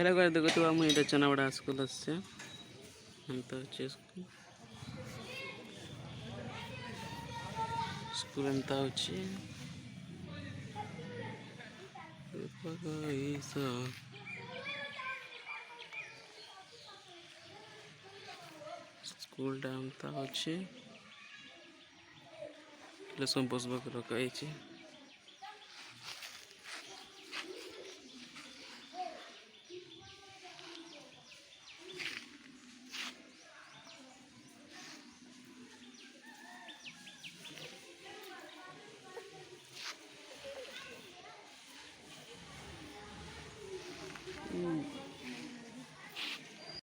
এলাকার দেখো তো আমি এটা চানাবড়া স্কুল আসছে তো হচ্ছে স্কুল ಅಂತ হচ্ছে ସ୍କୁଲଟା ಅಂತ ହଉଛି ଲୋକ ବସିବାକୁ ରଖା ହେଇଛି।